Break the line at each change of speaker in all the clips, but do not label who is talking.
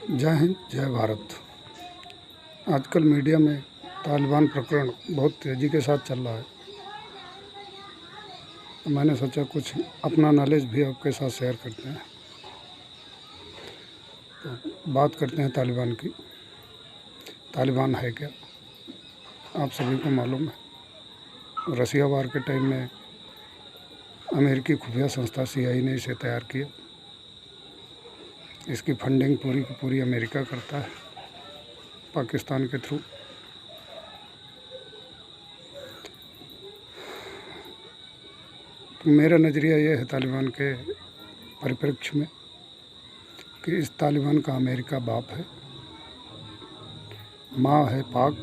जय हिंद, जय भारत। आजकल मीडिया में तालिबान प्रकरण बहुत तेज़ी के साथ चल रहा है, तो मैंने सोचा कुछ अपना नॉलेज भी आपके साथ शेयर करते हैं। तो बात करते हैं तालिबान की। तालिबान है क्या, आप सभी को मालूम है। रसिया वार के टाइम में अमेरिकी खुफिया संस्था CIA ने इसे तैयार किया। इसकी फंडिंग पूरी की पूरी अमेरिका करता है, पाकिस्तान के थ्रू। तो मेरा नज़रिया ये है तालिबान के परिप्रेक्ष्य में कि इस तालिबान का अमेरिका बाप है, माँ है पाक,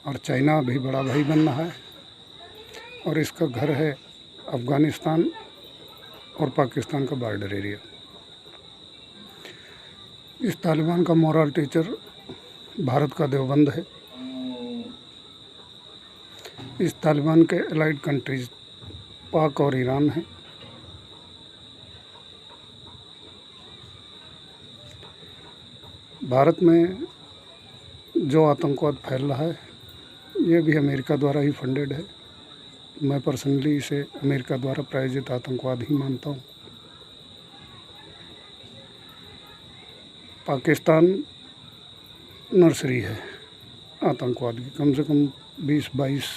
और चाइना भी बड़ा भाई बन रहा है, और इसका घर है अफ़गानिस्तान और पाकिस्तान का बॉर्डर एरिया। इस तालिबान का मोरल टीचर भारत का देवबंद है। इस तालिबान के एलाइड कंट्रीज पाक और ईरान हैं। भारत में जो आतंकवाद फैल रहा है ये भी अमेरिका द्वारा ही फंडेड है। मैं पर्सनली इसे अमेरिका द्वारा प्रायोजित आतंकवाद ही मानता हूँ। पाकिस्तान नर्सरी है आतंकवाद की। कम से कम 20-22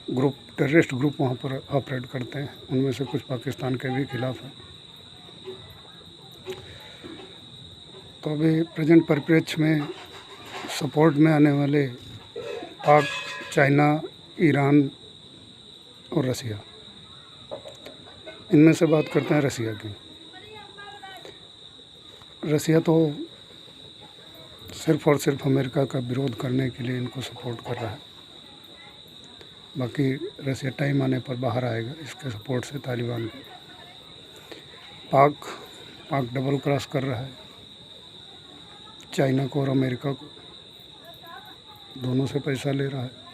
ग्रुप, टेररिस्ट ग्रुप वहाँ पर ऑपरेट करते हैं। उनमें से कुछ पाकिस्तान के भी खिलाफ हैं। तो अभी प्रेजेंट परिप्रेक्ष्य में सपोर्ट में आने वाले पाक, चाइना, ईरान और रसिया, इनमें से बात करते हैं रसिया की। रसिया तो सिर्फ़ और सिर्फ अमेरिका का विरोध करने के लिए इनको सपोर्ट कर रहा है। बाकी रसिया टाइम आने पर बाहर आएगा इसके सपोर्ट से तालिबान को। पाक डबल क्रॉस कर रहा है चाइना को और अमेरिका को, दोनों से पैसा ले रहा है।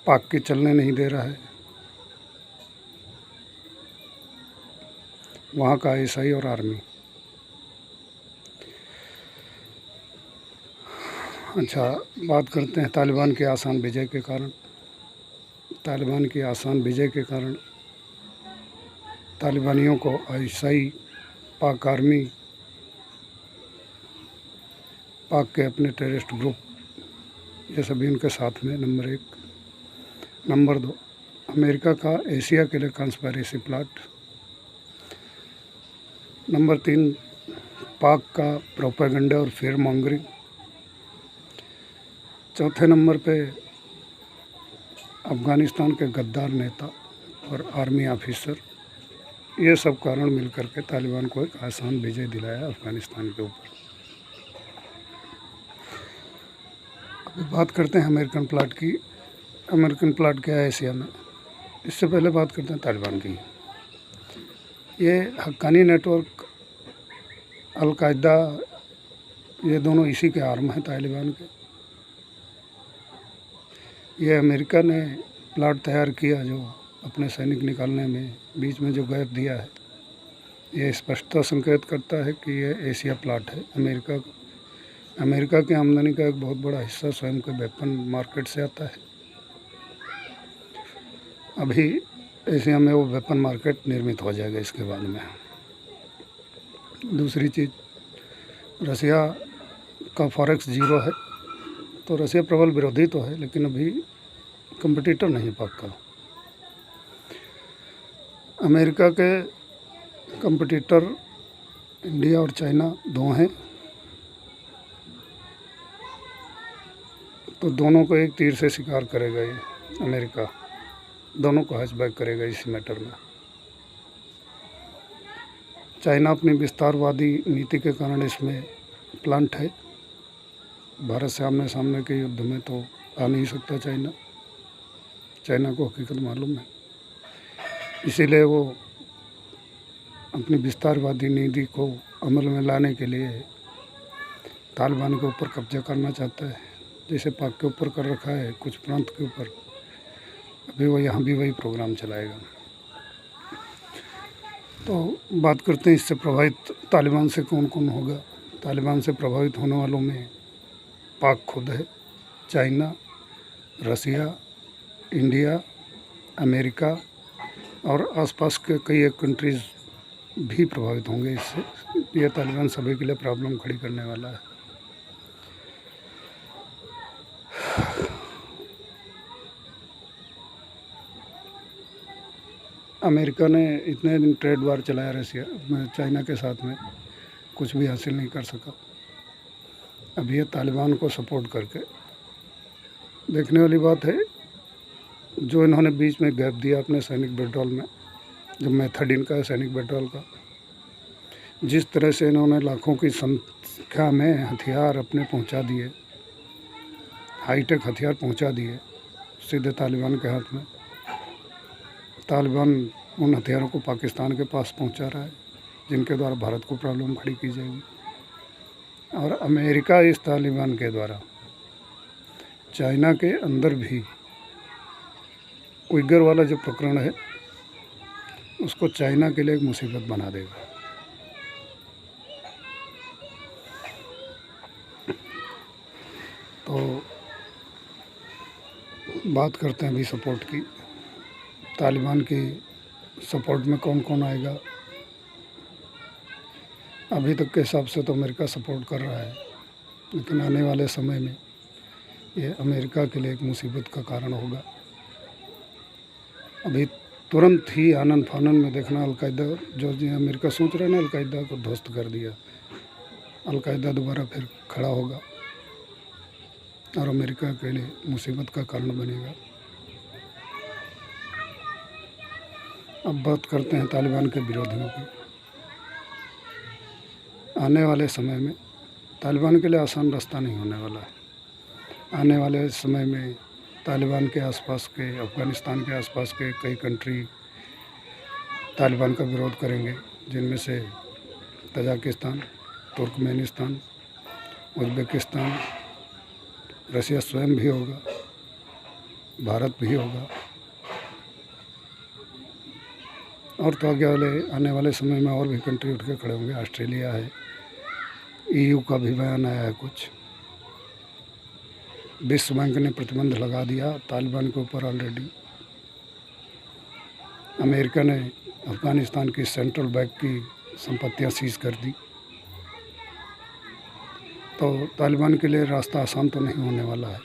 पाक की चलने नहीं दे रहा है। वहाँ का ISI और आर्मी। अच्छा, बात करते हैं तालिबान की आसान विजय के कारण। तालिबान की आसान विजय के कारण तालिबानियों को ISI, पाक आर्मी, पाक के अपने टेररिस्ट ग्रुप, ये सभी उनके साथ में। नंबर 1। नंबर 2, अमेरिका का एशिया के लिए कंस्पायरेसी प्लाट। नंबर 3, पाक का प्रोपेगेंडा और फेयर मॉन्गरिंग। चौथे नंबर पे अफ़गानिस्तान के गद्दार नेता और आर्मी ऑफिसर। ये सब कारण मिलकर के तालिबान को एक आसान विजय दिलाया अफ़गानिस्तान के ऊपर। अभी बात करते हैं अमेरिकन प्लाट की। अमेरिकन प्लाट क्या है एशिया में, इससे पहले बात करते हैं तालिबान की। ये हक्कानी नेटवर्क, अल-कायदा, ये दोनों इसी के आर्म हैं तालिबान के। ये अमेरिका ने प्लाट तैयार किया जो अपने सैनिक निकालने में बीच में जो गैप दिया है, ये स्पष्टता संकेत करता है कि ये एशिया प्लाट है अमेरिका का। अमेरिका की आमदनी का एक बहुत बड़ा हिस्सा स्वयं के वेपन मार्केट से आता है। अभी एशिया में वो वेपन मार्केट निर्मित हो जाएगा इसके बाद में। दूसरी चीज़, रसिया का फॉरेक्स 0 है। तो रसिया प्रबल विरोधी तो है, लेकिन अभी कंपटीटर नहीं पाक का। अमेरिका के कंपटीटर इंडिया और चाइना दो हैं, तो दोनों को एक तीर से शिकार करेगा ये अमेरिका। दोनों को हैचबैक करेगा इस मैटर में। चाइना अपनी विस्तारवादी नीति के कारण इसमें प्लांट है। भारत से आमने सामने के युद्ध में तो आ नहीं सकता चाइना को हकीकत मालूम है। इसीलिए वो अपनी विस्तारवादी नीति को अमल में लाने के लिए तालिबान के ऊपर कब्जा करना चाहता है। जैसे पाक के ऊपर कर रखा है, कुछ प्रांत के ऊपर, अभी वो यहाँ भी वही प्रोग्राम चलाएगा। तो बात करते हैं इससे प्रभावित तालिबान से कौन कौन होगा। तालिबान से प्रभावित होने वालों में पाक खुद है, चाइना, रसिया, इंडिया, अमेरिका और आसपास के कई एक कंट्रीज़ भी प्रभावित होंगे इससे। यह तालिबान सभी के लिए प्रॉब्लम खड़ी करने वाला है। अमेरिका ने इतने दिन ट्रेड वार चलाया रसिया चाइना के साथ में, कुछ भी हासिल नहीं कर सका। अब ये तालिबान को सपोर्ट करके, देखने वाली बात है जो इन्होंने बीच में गैप दिया अपने सैनिक विड्रॉल में, जो मेथड इनका है सैनिक विड्रॉल का, जिस तरह से इन्होंने लाखों की संख्या में हथियार अपने पहुंचा दिए, हाईटेक हथियार पहुंचा दिए सीधे तालिबान के हाथ में। तालिबान उन हथियारों को पाकिस्तान के पास पहुंचा रहा है, जिनके द्वारा भारत को प्रॉब्लम खड़ी की जाएगी। और अमेरिका इस तालिबान के द्वारा चाइना के अंदर भी उइगर वाला जो प्रकरण है उसको चाइना के लिए एक मुसीबत बना देगा। तो बात करते हैं अभी सपोर्ट की। तालिबान की सपोर्ट में कौन कौन आएगा। अभी तक के हिसाब से तो अमेरिका सपोर्ट कर रहा है, लेकिन आने वाले समय में ये अमेरिका के लिए एक मुसीबत का कारण होगा। अभी तुरंत ही आनन फानन में देखना अलकायदा, जो अमेरिका सोच रहा है ना अलकायदा को ध्वस्त कर दिया, अलकायदा दोबारा फिर खड़ा होगा और अमेरिका के लिए मुसीबत का कारण बनेगा। अब बात करते हैं तालिबान के विरोधियों की। आने वाले समय में तालिबान के लिए आसान रास्ता नहीं होने वाला है। आने वाले समय में तालिबान के आसपास के, अफ़गानिस्तान के आसपास के कई कंट्री तालिबान का विरोध करेंगे, जिनमें से तजाकिस्तान, तुर्कमेनिस्तान, उज़्बेकिस्तान, रसिया स्वयं भी होगा, भारत भी होगा। और तो आने वाले समय में और भी कंट्री उठ के खड़े होंगे। ऑस्ट्रेलिया है, EU का भी बयान आया है कुछ। विश्व बैंक ने प्रतिबंध लगा दिया तालिबान के ऊपर ऑलरेडी। अमेरिका ने अफ़गानिस्तान की सेंट्रल बैंक की संपत्तियां सीज कर दी। तो तालिबान के लिए रास्ता आसान तो नहीं होने वाला है।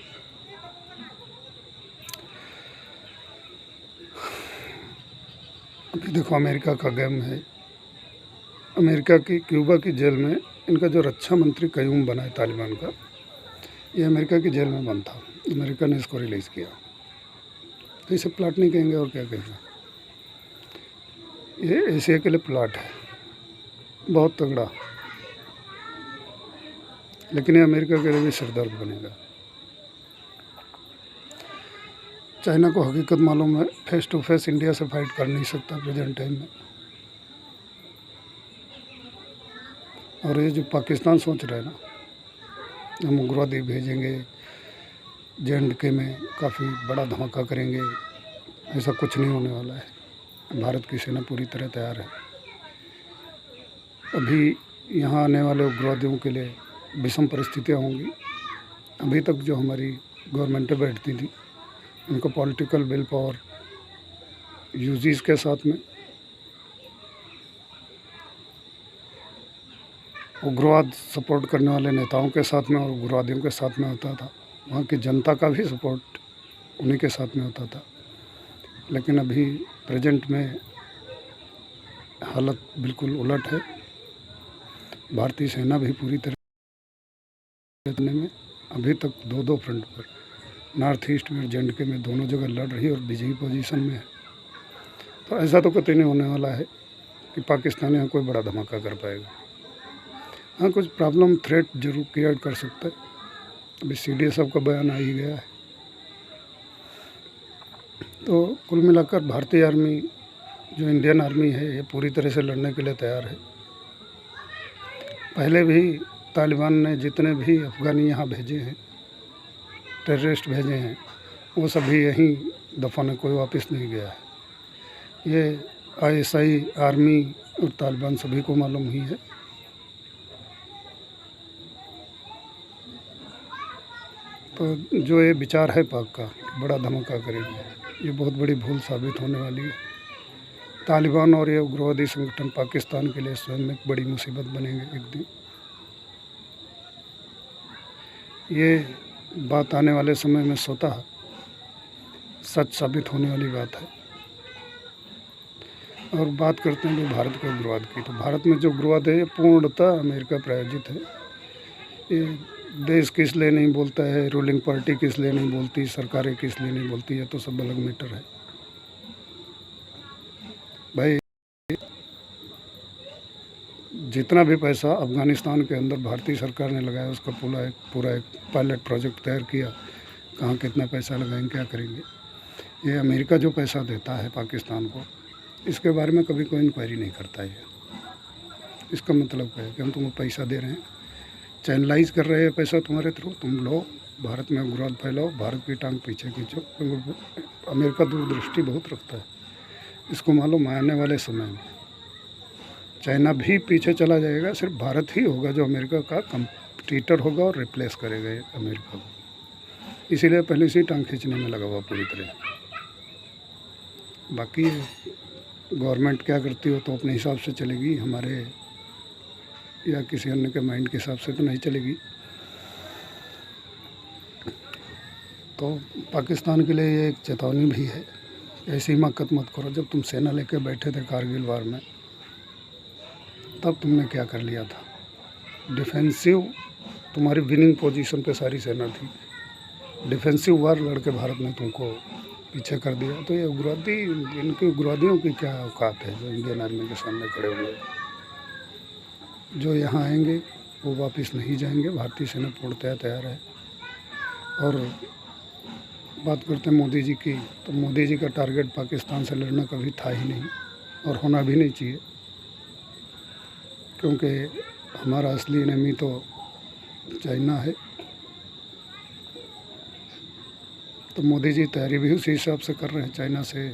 अभी देखो अमेरिका का गेम है। अमेरिका की क्यूबा की जेल में इनका जो रक्षा मंत्री कयूम बना है तालिबान का, ये अमेरिका की जेल में बंद था। अमेरिका ने इसको रिलीज़ किया। तो इसे प्लाट नहीं कहेंगे और क्या कहेंगे। ये एशिया के लिए प्लाट है, बहुत तगड़ा, लेकिन ये अमेरिका के लिए भी सिरदर्द बनेगा। चाइना को हकीकत मालूम है, फेस टू फेस इंडिया से फाइट कर नहीं सकता प्रेजेंट टाइम में। और ये जो पाकिस्तान सोच रहा है ना, हम उग्रवादी भेजेंगे, J&K में काफ़ी बड़ा धमाका करेंगे, ऐसा कुछ नहीं होने वाला है। भारत की सेना पूरी तरह तैयार है। अभी यहाँ आने वाले उग्रवादियों के लिए विषम परिस्थितियाँ होंगी। अभी तक जो हमारी गवर्नमेंटें बैठती थी, उनको पॉलिटिकल विल पावर यूजीज के साथ में, उग्रवाद सपोर्ट करने वाले नेताओं के साथ में और उग्रवादियों के साथ में होता था। वहाँ की जनता का भी सपोर्ट उन्हीं के साथ में होता था। लेकिन अभी प्रेजेंट में हालत बिल्कुल उलट है। भारतीय सेना भी पूरी तरह में अभी तक दो फ्रंट पर, नॉर्थ ईस्ट में और J&K में, दोनों जगह लड़ रही और विजयी पोजीशन में है। तो ऐसा तो कतई नहीं होने वाला है कि पाकिस्तान यहाँ कोई बड़ा धमाका कर पाएगा। हाँ, कुछ प्रॉब्लम थ्रेट जरूर क्रिएट कर सकता है। अभी CDSF का बयान आ ही गया है। तो कुल मिलाकर भारतीय आर्मी, जो इंडियन आर्मी है, ये पूरी तरह से लड़ने के लिए तैयार है। पहले भी तालिबान ने जितने भी अफ़गानी यहाँ भेजे हैं, टेररिस्ट भेजे हैं, वो सभी यहीं दफन है, कोई वापस नहीं गया है। ये ISI, आर्मी और तालिबान सभी को मालूम ही है। तो जो ये विचार है पाक का बड़ा धमाका करेगी, ये बहुत बड़ी भूल साबित होने वाली है। तालिबान और ये उग्रवादी संगठन पाकिस्तान के लिए स्वयं एक बड़ी मुसीबत बनेंगे एक दिन। ये बात आने वाले समय में स्वतः सच साबित होने वाली बात है। और बात करते हैं जो भारत के उग्रवाद की, तो भारत में जो उग्रवाद है ये पूर्णतः अमेरिका प्रायोजित है। ये देश किस लिए नहीं बोलता है, रूलिंग पार्टी किस लिए नहीं बोलती, सरकारें किस लिए नहीं बोलती है, तो सब अलग मैटर है भाई। जितना भी पैसा अफ़गानिस्तान के अंदर भारतीय सरकार ने लगाया उसका पूरा एक पायलट प्रोजेक्ट तैयार किया, कहाँ कितना पैसा लगाएंगे, क्या करेंगे। ये अमेरिका जो पैसा देता है पाकिस्तान को, इसके बारे में कभी कोई इंक्वायरी नहीं करता है। इसका मतलब क्या है कि हम तुमको पैसा दे रहे हैं, चैनलाइज कर रहे हैं पैसा तुम्हारे थ्रू, तुम लो भारत में उग्रवाद फैलाओ, भारत की टांग पीछे खींचो। अमेरिका दूरदृष्टि बहुत रखता है, इसको मालूम आने वाले समय में चाइना भी पीछे चला जाएगा, सिर्फ भारत ही होगा जो अमेरिका का कंपटीटर होगा और रिप्लेस करेगा अमेरिका को। इसीलिए पहले से ही टांग खींचने में लगा हुआ पूरी तरह। बाकी गवर्नमेंट क्या करती हो तो अपने हिसाब से चलेगी, हमारे या किसी अन्य के माइंड के हिसाब से तो नहीं चलेगी। तो पाकिस्तान के लिए ये एक चेतावनी भी है, ऐसी हिम्मत मत करो। जब तुम सेना लेकर बैठे थे कारगिल वार में, तब तुमने क्या कर लिया था, डिफेंसिव, तुम्हारी विनिंग पोजीशन पे सारी सेना थी, डिफेंसिव वार लड़के भारत ने तुमको पीछे कर दिया। तो ये उग्रवादी, इनके उग्रवादियों की क्या औकात है जो इंडियन आर्मी के सामने खड़े हुए। जो यहाँ आएंगे वो वापस नहीं जाएंगे, भारतीय सेना पूर्णतः तैयार है। और बात करते हैं मोदी जी की, तो मोदी जी का टारगेट पाकिस्तान से लड़ना कभी था ही नहीं और होना भी नहीं चाहिए, क्योंकि हमारा असली एनिमी तो चाइना है। तो मोदी जी तैयारी भी उसी हिसाब से कर रहे हैं, चाइना से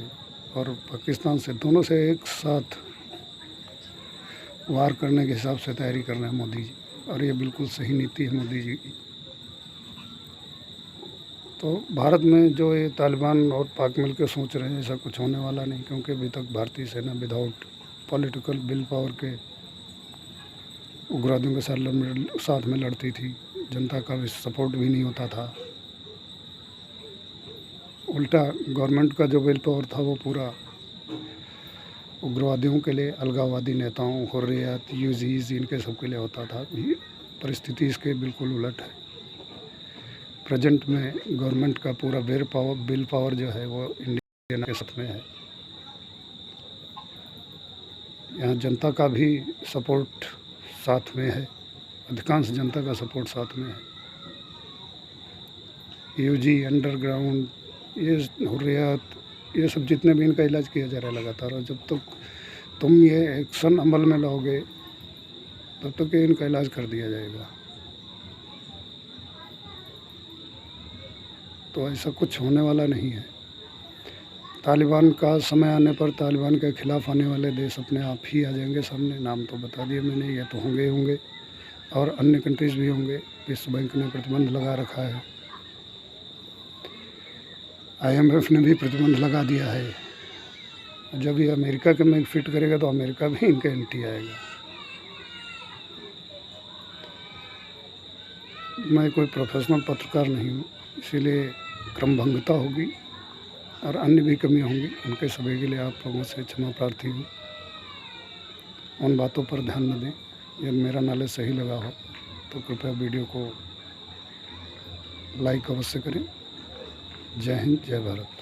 और पाकिस्तान से, दोनों से एक साथ वार करने के हिसाब से तैयारी कर रहे हैं मोदी जी, और ये बिल्कुल सही नीति है मोदी जी की। तो भारत में जो ये तालिबान और पाक मिल के सोच रहे हैं, ऐसा कुछ होने वाला नहीं, क्योंकि अभी तक भारतीय सेना विदाउट पॉलिटिकल विल पावर के उग्रवादियों के साथ में लड़ती थी, जनता का भी सपोर्ट भी नहीं होता था। उल्टा गवर्नमेंट का जो विल पावर था वो पूरा उग्रवादियों के लिए, अलगाववादी नेताओं, हुर्रियत, यूजीज, इनके सब के लिए होता था। परिस्थिति इसके बिल्कुल उलट है। प्रेजेंट में गवर्नमेंट का पूरा विल पावर जो है वो इंडिया के साथ में है। यहाँ जनता का भी सपोर्ट साथ में है, अधिकांश जनता का सपोर्ट साथ में है। यूजी, अंडरग्राउंड, ये हुर्रियत, ये सब जितने भी इनका इलाज किया जा रहा है लगातार, और जब तक तुम ये एक्शन अमल में लाओगे तब तक इनका इलाज कर दिया जाएगा। तो ऐसा कुछ होने वाला नहीं है। तालिबान का समय आने पर तालिबान के खिलाफ़ आने वाले देश अपने आप ही आ जाएंगे सामने। नाम तो बता दिए मैंने, ये तो होंगे और अन्य कंट्रीज़ भी होंगे। विश्व बैंक ने प्रतिबंध लगा रखा है, IMF ने भी प्रतिबंध लगा दिया है। जब ये अमेरिका के में फिट करेगा तो अमेरिका भी इनके एंटी आएगा। मैं कोई प्रोफेशनल पत्रकार नहीं हूँ, इसीलिए क्रमभंगता होगी और अन्य भी कमियाँ होंगी, उनके सभी के लिए आप लोगों से क्षमा प्रार्थी हूँ। उन बातों पर ध्यान न दें। यदि मेरा नॉलेज सही लगा हो तो कृपया वीडियो को लाइक अवश्य करें। जय हिंद, जय भारत।